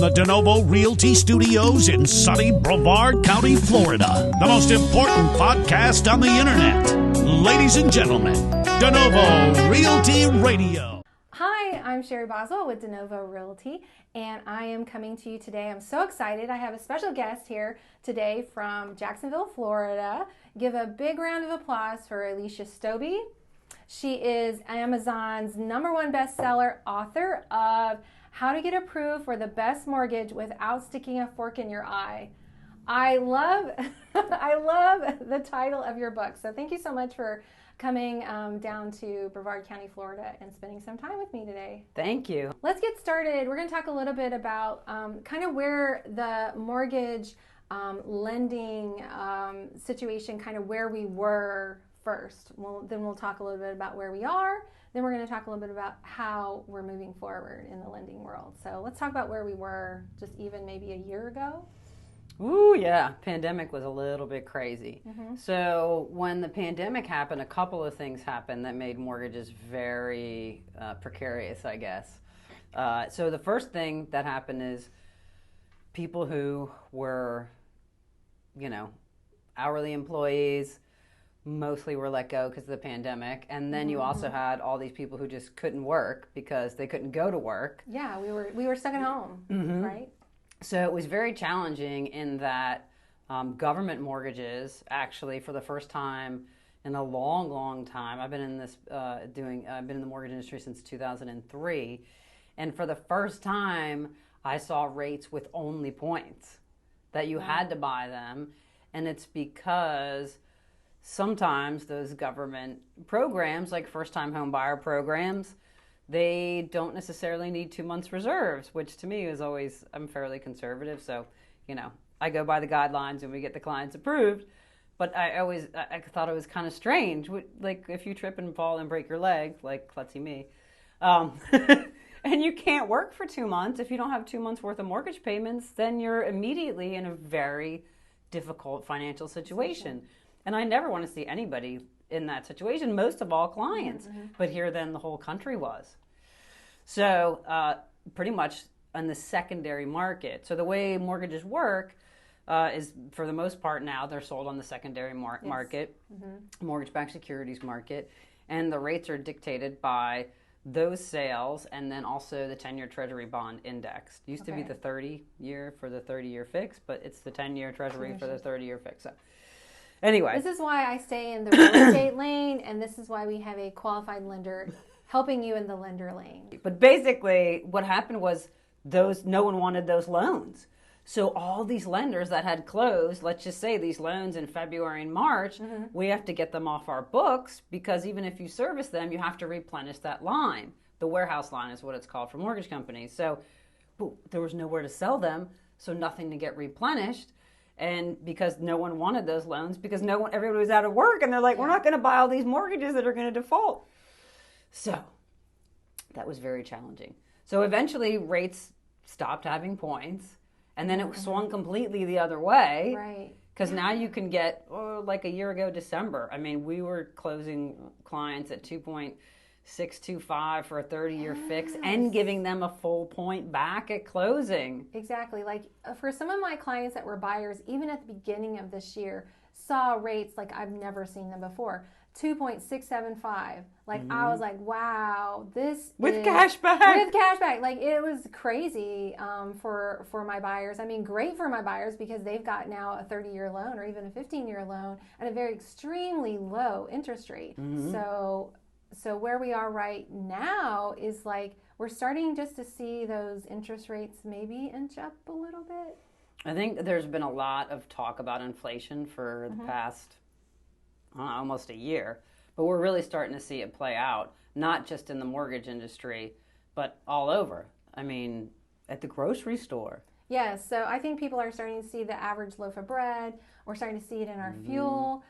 the DeNovo Realty Studios in sunny Brevard County, Florida. The most important podcast on the internet. Ladies and gentlemen, DeNovo Realty Radio. Hi, I'm Sherry Boswell with DeNovo Realty, and I am coming to you today. I'm so excited. I have a special guest here today from Jacksonville, Florida. Give a big round of applause for Elysia Stobbe. She is Amazon's #1 bestseller, author of How to Get Approved for the Best Mortgage Without Sticking a Fork in Your Eye. I love the title of your book. So thank you so much for coming down to Brevard County, Florida, and spending some time with me today. Thank you. Let's get started. We're going to talk a little bit about kind of where the mortgage lending situation, kind of where we were first. Then we'll talk a little bit about where we are. Then we're going to talk a little bit about how we're moving forward in the lending world. So let's talk about where we were just even maybe a year ago. Ooh, yeah. Pandemic was a little bit crazy. Mm-hmm. So when the pandemic happened, a couple of things happened that made mortgages very precarious, I guess. So the first thing that happened is people who were, hourly employees, mostly were let go because of the pandemic. And then you also had all these people who just couldn't work because they couldn't go to work. Yeah, we were stuck at home, right? So it was very challenging in that government mortgages, actually, for the first time in a long, long time. I've been in this I've been in the mortgage industry since 2003, and for the first time, I saw rates with only points that you had to buy them, and it's because sometimes those government programs, like first-time home buyer programs, they don't necessarily need 2 months reserves, which to me is always, I'm fairly conservative. So, I go by the guidelines and we get the clients approved. But I thought it was kind of strange. Like if you trip and fall and break your leg, like klutzy me, and you can't work for 2 months, if you don't have 2 months worth of mortgage payments, then you're immediately in a very difficult financial situation. And I never want to see anybody in that situation, most of all clients. But here then the whole country was. So pretty much on the secondary market. So the way mortgages work is, for the most part now, they're sold on the secondary market, mortgage-backed securities market. And the rates are dictated by those sales and then also the 10-year Treasury bond index. It used to be the 30-year for the 30-year fix, but it's the 10-year Treasury for the 30-year fix. So, anyway. This is why I stay in the real estate lane, and this is why we have a qualified lender helping you in the lender lane. But basically, what happened was no one wanted those loans. So all these lenders that had closed, let's just say these loans in February and March, we have to get them off our books because even if you service them, you have to replenish that line. The warehouse line is what it's called for mortgage companies. So there was nowhere to sell them, so nothing to get replenished. And because no one wanted those loans, because everybody was out of work, and they're like, we're not going to buy all these mortgages that are going to default. So that was very challenging. So eventually rates stopped having points, and then it swung completely the other way. Right. Because now you can get, like a year ago, December. I mean, we were closing clients at 2.625 for a 30-year fix and giving them a full point back at closing. Exactly. Like for some of my clients that were buyers, even at the beginning of this year, saw rates like I've never seen them before. 2.675. Like I was like, wow, with cash back. With cash back. Like it was crazy for my buyers. I mean, great for my buyers because they've got now a 30-year loan or even a 15-year loan at a very extremely low interest rate. So where we are right now is like we're starting just to see those interest rates maybe inch up a little bit. I think there's been a lot of talk about inflation for the past almost a year, but we're really starting to see it play out, not just in the mortgage industry, but all over. I mean, at the grocery store. Yes, so I think people are starting to see the average loaf of bread. We're starting to see it in our fuel.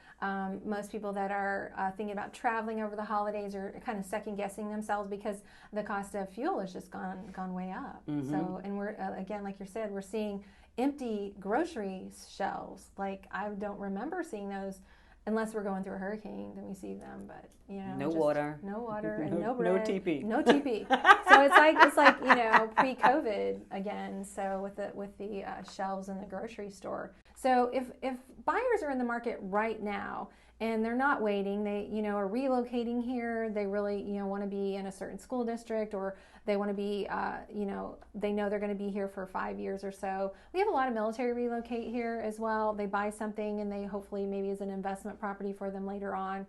Most people that are thinking about traveling over the holidays are kind of second guessing themselves because the cost of fuel has just gone way up. So, and we're again, like you said, we're seeing empty grocery shelves. Like I don't remember seeing those unless we're going through a hurricane, then we see them. But no water, and no bread, no TP, no TP. So it's like pre-COVID again. So with the shelves in the grocery store. So if buyers are in the market right now and they're not waiting, they are relocating here. They really want to be in a certain school district, or they want to be they know they're going to be here for 5 years or so. We have a lot of military relocate here as well. They buy something and they hopefully maybe is an investment property for them later on,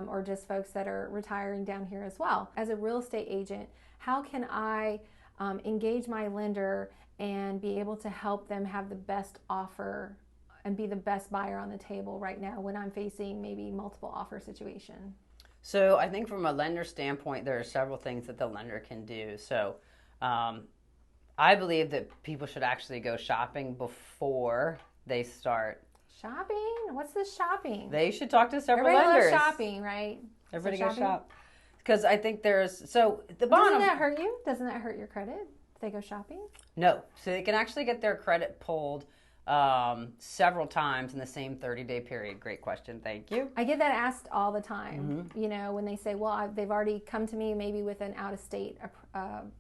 or just folks that are retiring down here as well. As a real estate agent, how can I engage my lender and be able to help them have the best offer and be the best buyer on the table right now when I'm facing maybe multiple offer situation? So I think from a lender standpoint, there are several things that the lender can do. So I believe that people should actually go shopping before they start. Shopping? What's this shopping? They should talk to several Everybody lenders. loves shopping, right? Everybody go shop. Because I think the bottom. Doesn't that hurt you? Doesn't that hurt your credit if they go shopping? No. So they can actually get their credit pulled several times in the same 30-day period. Great question. Thank you. I get that asked all the time. When they say, well, they've already come to me maybe with an out-of-state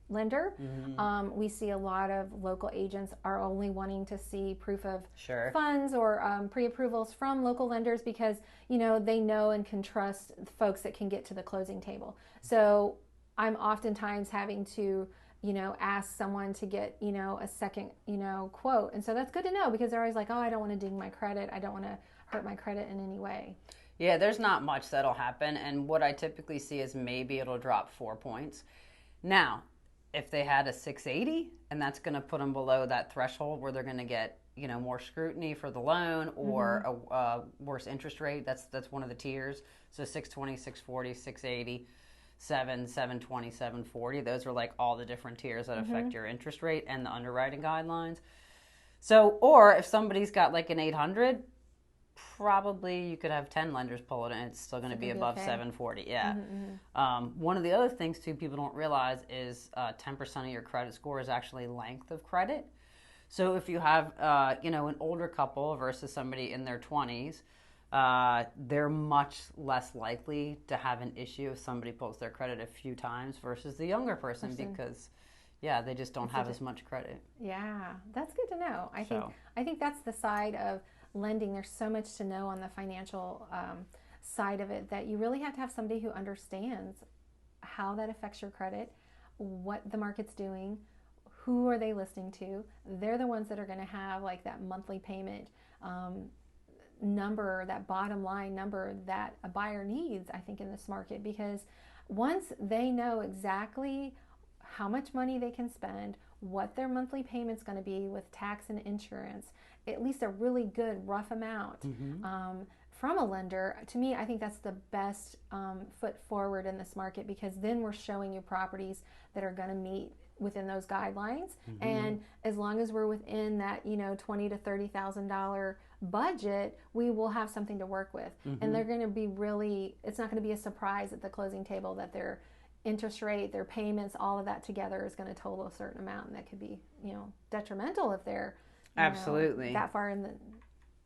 lender. We see a lot of local agents are only wanting to see proof of funds or pre-approvals from local lenders because, they know and can trust folks that can get to the closing table. So I'm oftentimes having to ask someone to get, a second, quote. And so that's good to know because they're always like, oh, I don't want to ding my credit. I don't want to hurt my credit in any way. Yeah, there's not much that'll happen. And what I typically see is maybe it'll drop 4 points. Now, if they had a 680 and that's going to put them below that threshold where they're going to get, more scrutiny for the loan or a worse interest rate, that's one of the tiers. So 620, 640, 680. 720, 740. Those are like all the different tiers that affect your interest rate and the underwriting guidelines. So, or if somebody's got like an 800, probably you could have 10 lenders pull it and it's still going to be above 740. Yeah. One of the other things too people don't realize is 10% of your credit score is actually length of credit. So if you have an older couple versus somebody in their 20s, they're much less likely to have an issue if somebody pulls their credit a few times versus the younger person because, they just don't have as much credit. Yeah, that's good to know. I think that's the side of lending. There's so much to know on the financial side of it that you really have to have somebody who understands how that affects your credit, what the market's doing, who are they listening to. They're the ones that are going to have like that monthly payment number, that bottom line number that a buyer needs, I think, in this market, because once they know exactly how much money they can spend, what their monthly payment's going to be with tax and insurance, at least a really good rough amount from a lender, to me, I think that's the best foot forward in this market, because then we're showing you properties that are going to meet within those guidelines. And as long as we're within that, $20,000 to $30,000 budget, we will have something to work with. And they're going to be it's not going to be a surprise at the closing table that their interest rate, their payments, all of that together is going to total a certain amount, and that could be, detrimental if they're absolutely that far in the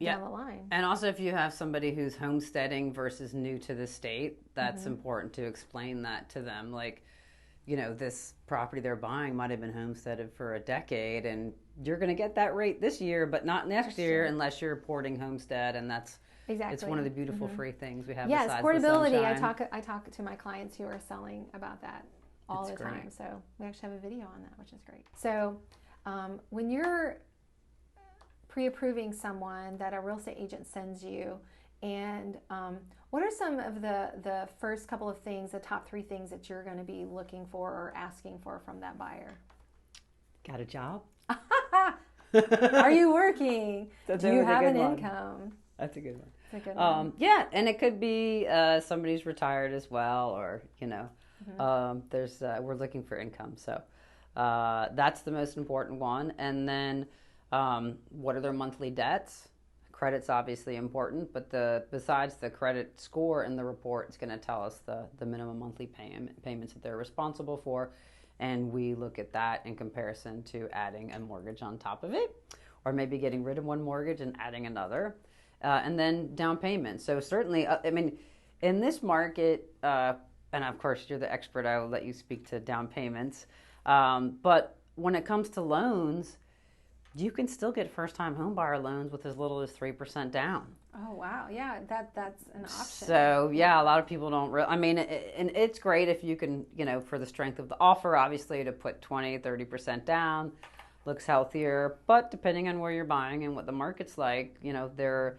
down the line. And also, if you have somebody who's homesteading versus new to the state, that's important to explain that to them. Like, this property they're buying might have been homesteaded for a decade, and you're going to get that rate this year, but not next year unless you're reporting homestead, and that's it's one of the beautiful free things we have. Yes, besides portability. The I talk to my clients who are selling about that all the time. So we actually have a video on that, which is great. So when you're pre-approving someone that a real estate agent sends you, and what are some of the first couple of things, the top 3 things that you're going to be looking for or asking for from that buyer? Got a job? Are you working? Do you have an income? That's a good one. That's a good one. Yeah, and it could be somebody's retired as well, or there's we're looking for income. So that's the most important one. And then what are their monthly debts? Credit's obviously important, but besides the credit score in the report, it's going to tell us the minimum monthly payments that they're responsible for, and we look at that in comparison to adding a mortgage on top of it, or maybe getting rid of one mortgage and adding another. and then down payment. So certainly, I mean, in this market, and of course you're the expert, I will let you speak to down payments. But when it comes to loans, you can still get first-time home buyer loans with as little as 3% down. Oh, wow. Yeah, that's an option. So, yeah, a lot of people don't I mean, and it's great if you can, for the strength of the offer, obviously, to put 20, 30% down, looks healthier. But depending on where you're buying and what the market's like, they're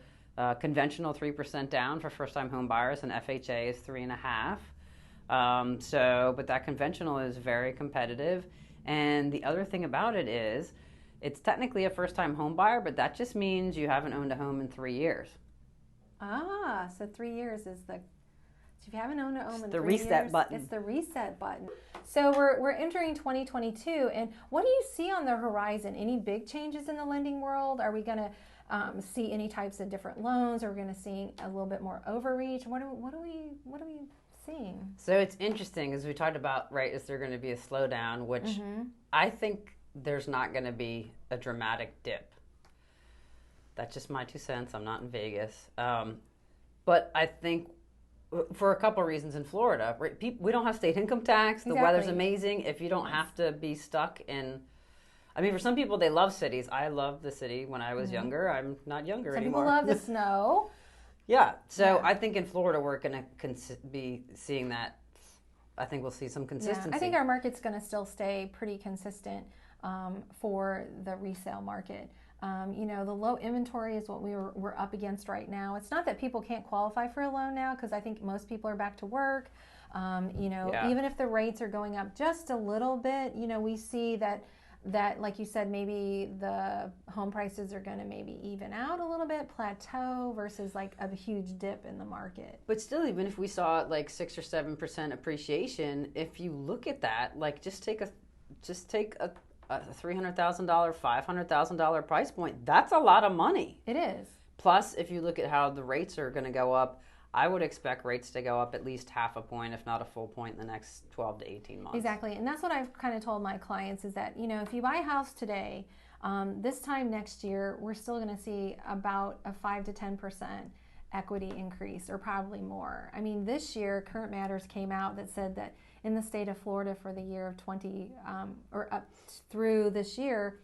conventional 3% down for first-time home buyers, and FHA is 3.5%. But that conventional is very competitive. And the other thing about it is, it's technically a first-time home buyer, but that just means you haven't owned a home in 3 years. Ah, so 3 years is so if you haven't owned a home in 3 years, the reset button. It's the reset button. So we're entering 2022, and what do you see on the horizon? Any big changes in the lending world? Are we going to see any types of different loans? Are we going to see a little bit more overreach? What are we seeing? So it's interesting, as we talked about, right? Is there going to be a slowdown? Which I think there's not going to be a dramatic dip. That's just my 2 cents. I'm not in Vegas. But I think for a couple of reasons in Florida, right, we don't have state income tax. The weather's amazing. If you don't have to be stuck in, I mean, for some people, they love cities. I loved the city when I was younger. I'm not younger anymore. Some people love the snow. Yeah. So I think in Florida, we're going to be seeing that. I think we'll see some consistency. Yeah, I think our market's going to still stay pretty consistent for the resale market. The low inventory is what we're up against right now. It's not that people can't qualify for a loan now, because I think most people are back to work. Even if the rates are going up just a little bit, we see that like you said, maybe the home prices are going to maybe even out a little bit, plateau versus like a huge dip in the market. But still, even if we saw like 6 or 7% appreciation, if you look at that, like just take a $300,000, $500,000 price point, that's a lot of money. It is. Plus, if you look at how the rates are going to go up, I would expect rates to go up at least half a point, if not a full point, in the next 12 to 18 months. Exactly. And that's what I've kind of told my clients is that, if you buy a house today, this time next year, we're still going to see about a 5 to 10% equity increase, or probably more. I mean, this year, Current Matters came out that said that in the state of Florida for the year of or up through this year,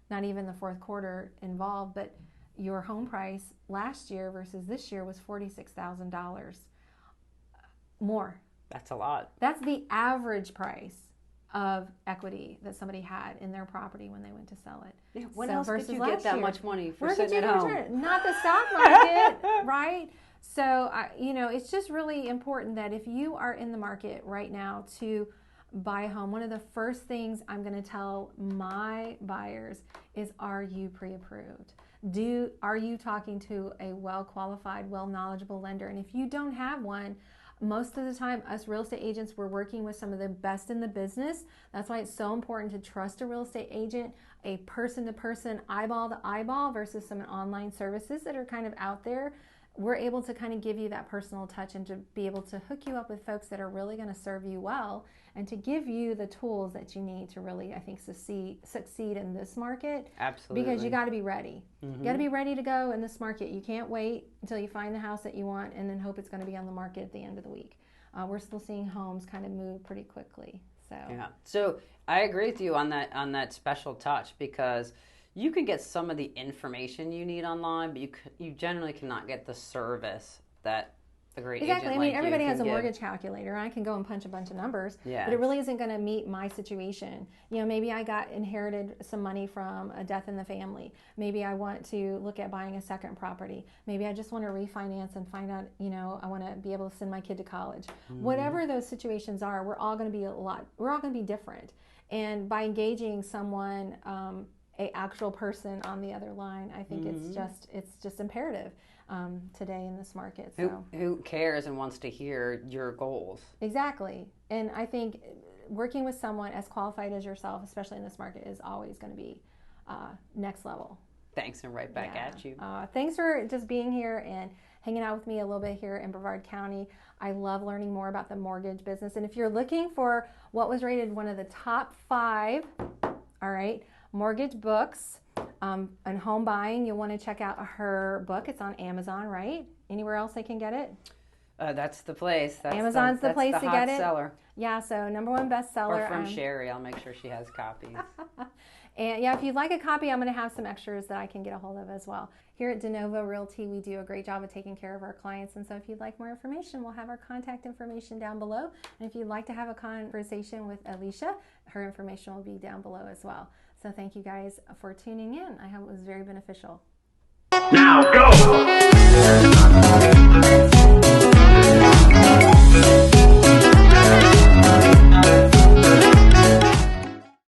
not even the fourth quarter involved, but your home price last year versus this year was $46,000 more. That's a lot. That's the average price of equity that somebody had in their property when they went to sell it. Yeah, when else could you get that much money for sitting at home? Not the stock market, right? So, it's just really important that if you are in the market right now to buy a home, one of the first things I'm going to tell my buyers is, are you pre-approved? Are you talking to a well-qualified, well-knowledgeable lender? And if you don't have one, most of the time, us real estate agents, we're working with some of the best in the business. That's why it's so important to trust a real estate agent, a person-to-person, eyeball-to-eyeball, versus some online services that are kind of out there. We're able to kind of give you that personal touch and to be able to hook you up with folks that are really going to serve you well and to give you the tools that you need to really, I think, succeed in this market. Absolutely. Because you got to be ready. You got to be ready to go in this market. You can't wait until you find the house that you want and then hope it's going to be on the market at the end of the week. We're still seeing homes kind of move pretty quickly. So I agree with you on that special touch, because you can get some of the information you need online, but you generally cannot get the service that a great agent I mean, everybody has a mortgage calculator. I can go and punch a bunch of numbers, but it really isn't going to meet my situation. Maybe I inherited some money from a death in the family. Maybe I want to look at buying a second property. Maybe I just want to refinance and find out, I want to be able to send my kid to college. Whatever those situations are, we're all going to be different. And by engaging someone, a actual person on the other line, I think it's just imperative today in this market. So. Who cares and wants to hear your goals? Exactly. And I think working with someone as qualified as yourself, especially in this market, is always going to be next level. Thanks, and right back at you. Thanks for just being here and hanging out with me a little bit here in Brevard County. I love learning more about the mortgage business. And if you're looking for what was rated one of the top 5, mortgage books And home buying, you'll want to check out her book. It's on Amazon, right? Anywhere else they can get it? That's the place. Amazon's the place to get it. Seller. Yeah, so #1 bestseller. Or from Sherry. I'll make sure she has copies. And yeah, if you'd like a copy, I'm going to have some extras that I can get a hold of as well. Here at DeNovo Realty, we do a great job of taking care of our clients. And so if you'd like more information, we'll have our contact information down below. And if you'd like to have a conversation with Elysia, her information will be down below as well. So thank you guys for tuning in. I hope it was very beneficial. Now go!